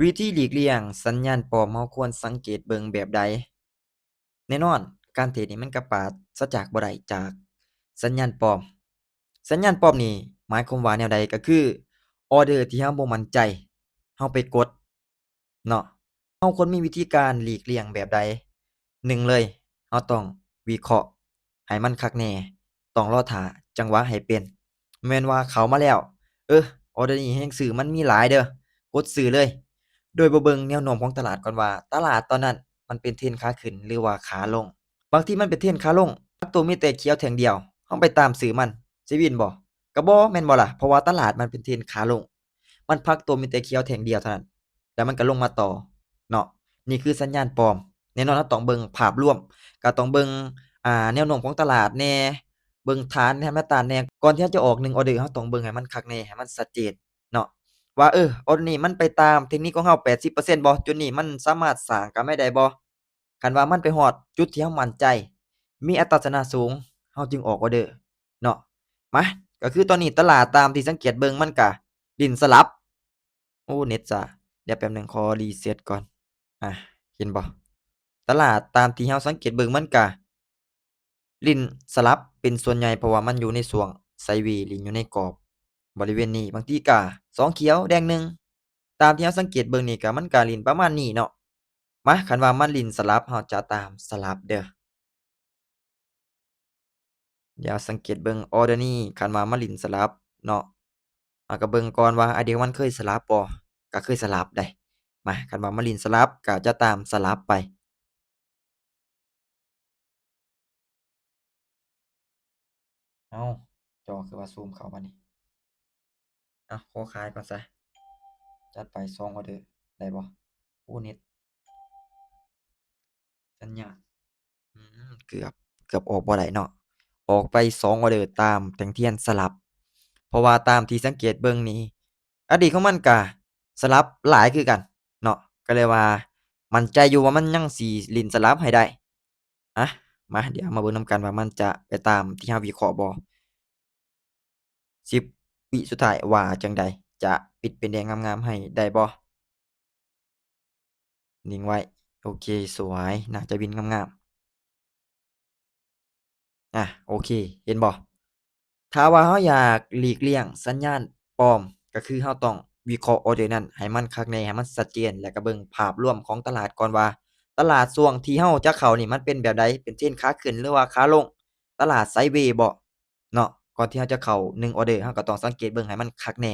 วิธีหลีกเลี่ยงสัญญาณปลอมเราควรสังเกตเบิ่งแบบใดแน่นอนการเทรดนี่มันก็ปราศจากบ่ได้จากสัญญาณปลอมสัญญาณปลอมนี่หมายความว่าแนวใดก็คือออร์เดอร์ที่เราบ่มั่นใจเราไปกดเนาะเราควรมีวิธีการหลีกเลี่ยงแบบใดหนึ่งเลยเราต้องวิเคราะห์ให้มันคักแน่ต้องรอท่าจังหวะให้เป็นบ่แม่นว่าเข้ามาแล้วเออออร์เดอร์นี้แฮ่งซื้อมันมีหลายเด้อกดซื้อเลย โดยบ่เบิ่งแนวโน้มของตลาดก่อนว่าตลาดตอนนั้นมันเป็นเทรนด์ขาขึ้นหรือว่าขาลงบางทีมันเป็นเทรนด์ขาลงตัวมีแต่เขียวแท่งเดียวเราไปตามซื้อมันสิวินบ่ก็บ่แม่นบ่ล่ะเพราะว่าตลาดมันเป็นเทรนด์ขาลงมันพักตัวมีแต่เขียวแท่งเดียวเท่านั้นแล้วมันก็ลงมาต่อเนาะนี่คือสัญญาณปลอมแน่นอนเราต้องเบิ่งภาพรวมก็ต้องเบิ่งแนวโน้มของตลาดแหน่เบิ่งฐานแนวต้านแหน่ก่อนที่เราจะออก1ออร์เดอร์เราต้องเบิ่งให้มันคักแน่ให้มันชัดเจนเนาะ ว่าออร์นี้มันไปตามเทคนิคของเรา80%บ่จุดนี้มันสามารถสร้างกำไรได้บ่คันว่ามันไปฮอดจุดที่เรามั่นใจมีอัตราชนะสูงเราจึงออกออร์เดอร์เนาะมาก็คือตอนนี้ตลาดตามที่สังเกตเบิ่งมันก็ดิ้นสลับโอ้เน็ตจ้ะเดี๋ยวแป๊บหนึ่งขอ reset ก่อนอาเห็นบ่ตลาดตามที่เราสังเกตเบิ่งมันก็ลิ้นสลับเป็นส่วนใหญ่เพราะว่ามันอยู่ในช่วงไซด์เวย์ลิ้นอยู่ในกรอบบริเวณนี้บางทีก็สองเขียวแดงหนึ่ง ตามที่เราสังเกตเบิ่งนี่ก็มันก็เล่นประมาณนี้เนาะมาคันว่ามันเล่นสลับเราจะตามสลับเด้อเดี๋ยวสังเกตเบิ่งออร์เดอร์นี้คันว่ามันเล่นสลับเนาะเราก็เบิ่งก่อนว่าอดีตมันเคยสลับบ่ก็เคยสลับได้มาคันว่ามันเล่นสลับก็จะตามสลับไปเอ้าจอคือว่าซูมเข้ามานี่อะขอขายก่อนซะจัดไป2ออร์เดอร์ได้บ่โอ้เน็ตสัญญาณ อืเกือบออกบ่ได้เนาะออกไป2ออร์เดอร์ตามแท่งเทียนสลับเพราะว่าตามที่สังเกตเบิ่งนี่อดีตของมันก็สลับหลายคือกันเนาะก็เลยว่ามั่นใจอยู่ว่ามันยังสิเล่นสลับให้ได้อะมาเดี๋ยวมาเบิ่งนำกันว่ามันจะไปตามที่เราวิเคราะห์บ่10วิสุดท้ายว่าจั่งใดจะปิดเป็นแดงงามๆให้ได้บ่นิ่งไว้โอเคสวยน่าจะบินงามๆ โอเคเห็นบ่ถ้าว่าเราอยากหลีกเลี่ยงสัญญาณปลอมก็คือเราต้องวิเคราะห์ออร์เดอร์นั้นให้มันคักแน่ให้มันชัดเจนแล้วก็เบิ่งภาพรวมของตลาดก่อนว่าตลาดช่วงที่เราจะเข้านี่มันเป็นแบบใดเป็นเทรนด์ขาขึ้นหรือว่าขาลงตลาดไซด์เวย์บ่เนาะก่อนที่เราจะเข้า1ออร์เดอร์เราก็ต้องสังเกตเบิ่งให้มันคักแน่